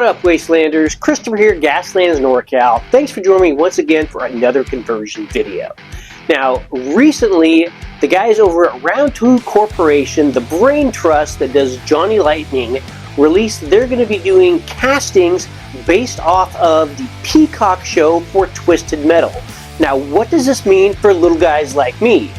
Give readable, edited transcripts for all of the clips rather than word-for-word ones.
up, Wastelanders? Christopher here, Gaslands NorCal. Thanks for joining me once again for another conversion video. Now, recently, the guys over at Round 2 Corporation, the brain trust that does Johnny Lightning, released they're going to be doing castings based off of the Peacock show for Twisted Metal. Now, what does this mean for little guys like me?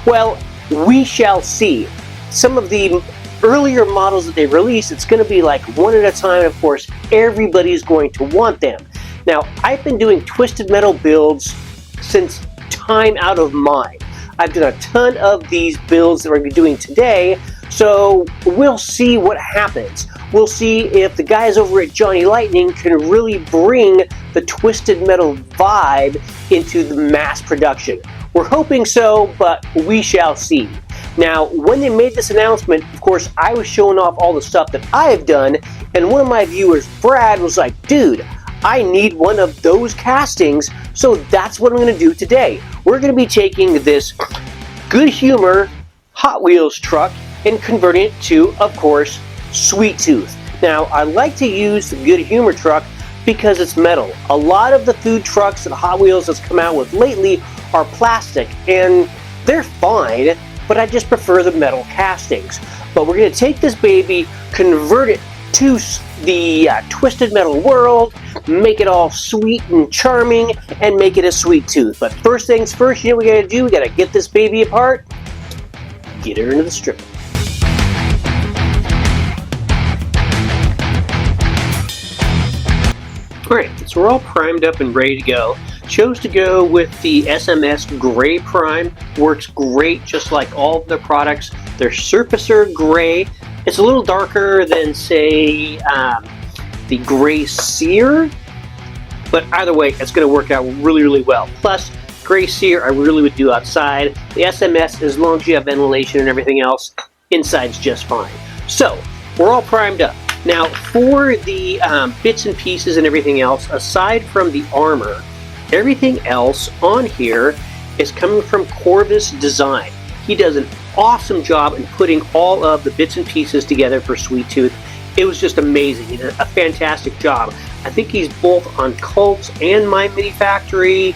Well, we shall see. Some of the earlier models that they released, it's going to be like one at a time. Of course, everybody's going to want them. Now, I've been doing Twisted Metal builds since time out of mind. I've done a ton of these builds that we're doing today, so we'll see what happens. We'll see if the guys over at Johnny Lightning can really bring the Twisted Metal vibe into the mass production. We're hoping so, but we shall see. Now, when they made this announcement, of course, I was showing off all the stuff that I have done, and one of my viewers, Brad, was like, dude, I need one of those castings, so that's what I'm going to do today. We're going to be taking this Good Humor Hot Wheels truck and converting it to, of course, Sweet Tooth. Now, I like to use the Good Humor truck because it's metal. A lot of the food trucks that Hot Wheels has come out with lately are plastic, and they're fine, but I just prefer the metal castings. But we're going to take this baby, convert it to the Twisted Metal world, make it all sweet and charming, and make it a Sweet Tooth. But first things first, you know what we got to do? We got to get this baby apart, get her into the strip. Alright, so we're all primed up and ready to go. Chose to go with the SMS Gray Prime. Works great, just like all of their products. Their Surfacer Gray. It's a little darker than, say, the Gray Sear, but either way, it's going to work out really, really well. Plus, Gray Sear I really would do outside. The SMS, as long as you have ventilation and everything else, inside's just fine. So, we're all primed up. Now, for the bits and pieces and everything else, aside from the armor, everything else on here is coming from Corvus Design. He does an awesome job in putting all of the bits and pieces together for Sweet Tooth. It was just amazing. He did a fantastic job. I think he's both on Cults and My Mini Factory,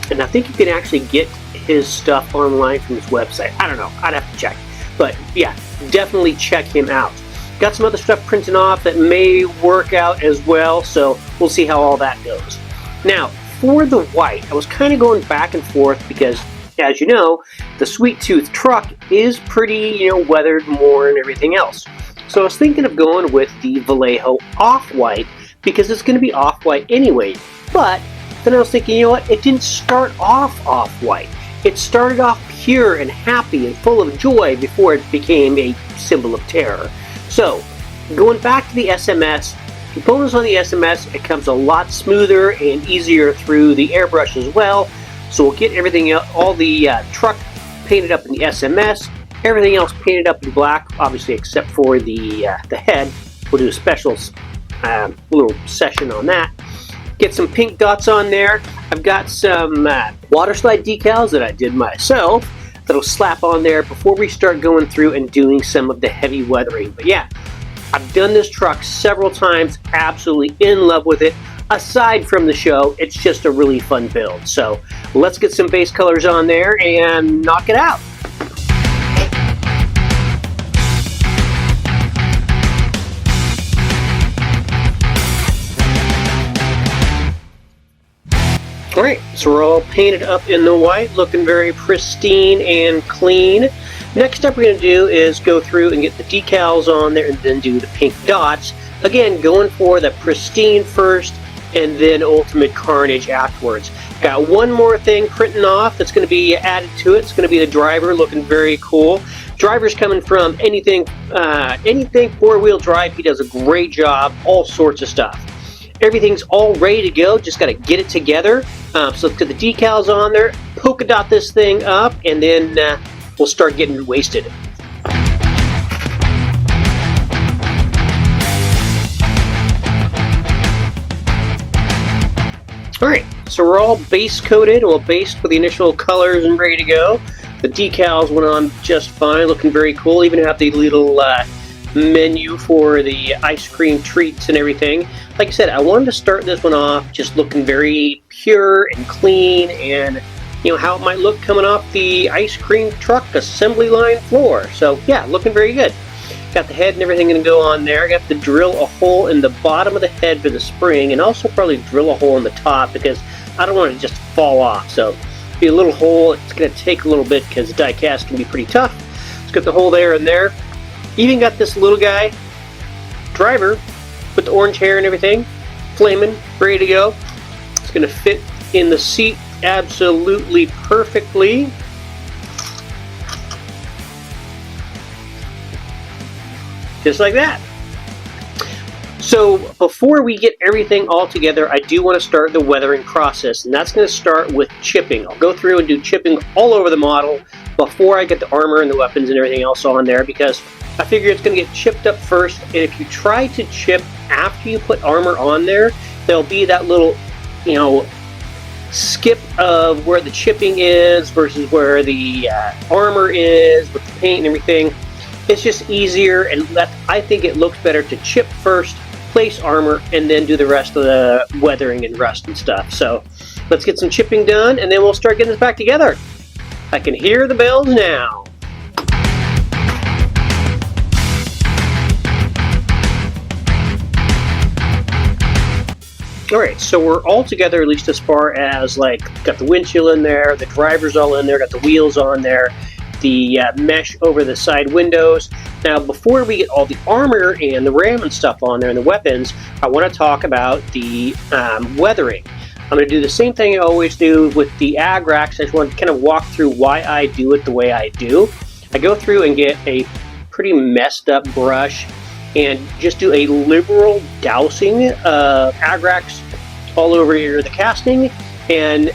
and I think you can actually get his stuff online from his website. I don't know. I'd have to check. But yeah, definitely check him out. Got some other stuff printed off that may work out as well, so we'll see how all that goes. Now, for the white, I was kind of going back and forth because, as you know, the Sweet Tooth truck is pretty, weathered, worn, and everything else. So I was thinking of going with the Vallejo Off-White because it's going to be off-white anyway. But then I was thinking, you know what, it didn't start off off-white. It started off pure and happy and full of joy before it became a symbol of terror. So, going back to the SMS, components on the SMS, it comes a lot smoother and easier through the airbrush as well. So we'll get everything else, all the truck painted up in the SMS, everything else painted up in black, obviously except for the head. We'll do a special little session on that. Get some pink dots on there. I've got some water slide decals that I did myself that'll slap on there before we start going through and doing some of the heavy weathering. But yeah, I've done this truck several times, absolutely in love with it. Aside from the show, it's just a really fun build. So let's get some base colors on there and knock it out. Alright, so we're all painted up in the white, looking very pristine and clean. Next up we're going to do is go through and get the decals on there and then do the pink dots. Again, going for the pristine first and then Ultimate Carnage afterwards. Got one more thing printing off that's going to be added to it. It's going to be the driver, looking very cool. Driver's coming from anything four-wheel drive. He does a great job, all sorts of stuff. Everything's all ready to go, just got to get it together. So let's get the decals on there, polka dot this thing up, and then we'll start getting wasted. Alright, so we're all base coated, well based with the initial colors and ready to go. The decals went on just fine, looking very cool. Even have the little menu for the ice cream treats and everything. Like I said, I wanted to start this one off just looking very pure and clean, and you know how it might look coming off the ice cream truck assembly line floor. So yeah, looking very good. Got the head and everything going to go on there. I got to drill a hole in the bottom of the head for the spring, and also probably drill a hole in the top because I don't want it to just fall off. So be a little hole. It's going to take a little bit because the die cast can be pretty tough. Let's get the hole there and there. Even got this little guy, driver, with the orange hair and everything, flaming, ready to go. It's going to fit in the seat absolutely perfectly. Just like that. So before we get everything all together, I do want to start the weathering process, and that's going to start with chipping. I'll go through and do chipping all over the model before I get the armor and the weapons and everything else on there, because I figure it's going to get chipped up first, and if you try to chip after you put armor on there, there'll be that little, you know, skip of where the chipping is versus where the armor is with the paint and everything. It's just easier, and I think it looks better to chip first, place armor, and then do the rest of the weathering and rust and stuff. So let's get some chipping done, and then we'll start getting this back together. I can hear the bells now. Alright, so we're all together, at least as far as, like, got the windshield in there, the driver's all in there, got the wheels on there, the mesh over the side windows. Now, before we get all the armor and the ram and stuff on there and the weapons, I want to talk about the weathering. I'm going to do the same thing I always do with the ag racks. I just want to kind of walk through why I do it the way I do. I go through and get a pretty messed up brush and just do a liberal dousing of ag racks all over the casting, and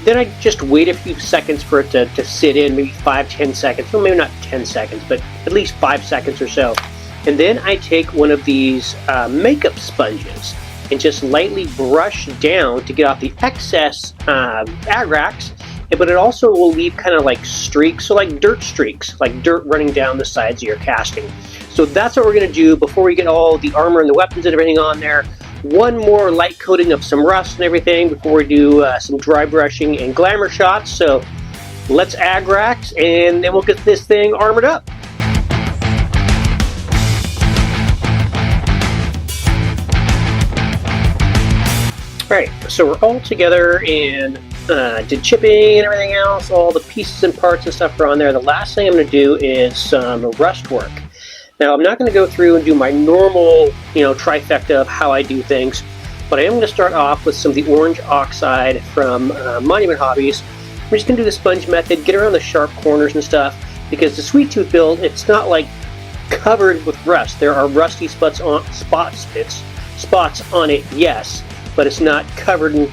then I just wait a few seconds for it to sit in, maybe 5-10 seconds, well maybe not 10 seconds, but at least 5 seconds or so. And then I take one of these makeup sponges and just lightly brush down to get off the excess ag racks, but it also will leave kind of like streaks, so like dirt streaks, like dirt running down the sides of your casting. So that's what we're going to do before we get all the armor and the weapons and everything on there. One more light coating of some rust and everything before we do some dry brushing and glamour shots. So let's ag racks, and then we'll get this thing armored up. Alright, so we're all together and did chipping and everything else. All the pieces and parts and stuff are on there. The last thing I'm going to do is some rust work. Now, I'm not going to go through and do my normal, trifecta of how I do things, but I am going to start off with some of the orange oxide from Monument Hobbies. I'm just going to do the sponge method, get around the sharp corners and stuff, because the Sweet Tooth build, it's not like covered with rust. There are rusty spots on it, yes, but it's not covered in,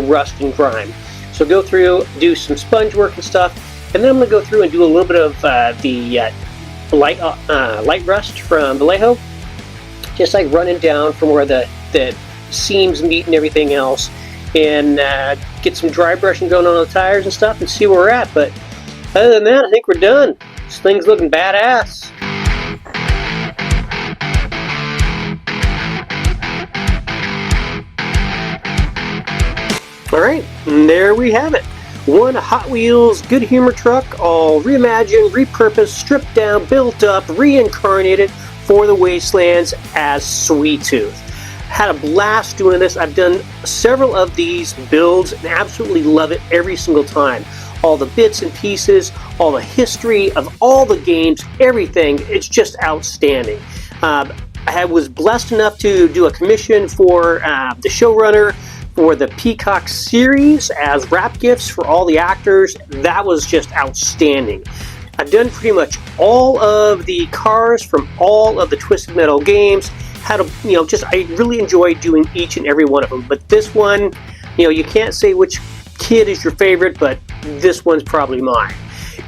rust and grime. So go through, do some sponge work and stuff, and then I'm going to go through and do a little bit of the light rust from Vallejo, just like running down from where the seams meet and everything else, and get some dry brushing going on the tires and stuff and see where we're at. But other than that, I think we're done. This thing's looking badass. Alright, and there we have it. One Hot Wheels Good Humor truck, all reimagined, repurposed, stripped down, built up, reincarnated for the Wastelands as Sweet Tooth. Had a blast doing this. I've done several of these builds and absolutely love it every single time. All the bits and pieces, all the history of all the games, everything, it's just outstanding. I was blessed enough to do a commission for the showrunner for the Peacock series as wrap gifts for all the actors. That was just outstanding. I've done pretty much all of the cars from all of the Twisted Metal games. I really enjoyed doing each and every one of them. But this one, you can't say which kid is your favorite, but this one's probably mine.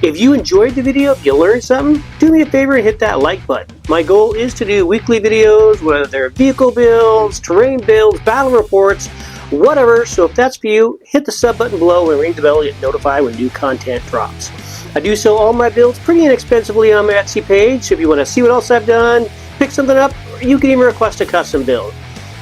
If you enjoyed the video, if you learned something, do me a favor and hit that like button. My goal is to do weekly videos, whether they're vehicle builds, terrain builds, battle reports, whatever. So if that's for you, hit the sub button below and ring the bell to get notified when new content drops. I do sell all my builds pretty inexpensively on my Etsy page, so if you want to see what else I've done, pick something up, or you can even request a custom build.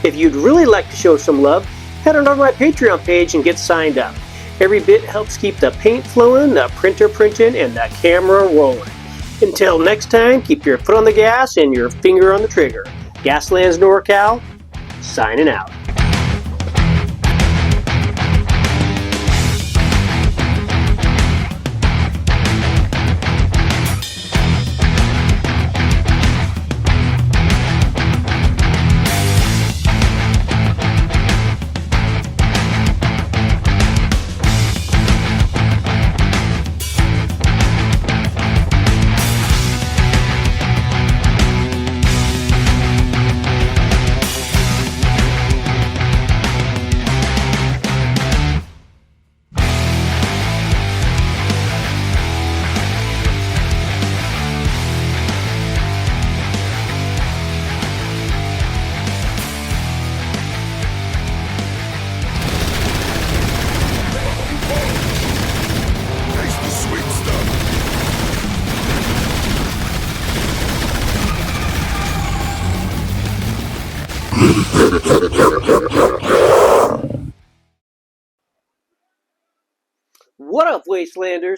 If you'd really like to show some love, head on over to my Patreon page and get signed up. Every bit helps keep the paint flowing, the printer printing, and the camera rolling. Until next time, keep your foot on the gas and your finger on the trigger. Gaslands NorCal, signing out. What up, Wastelanders?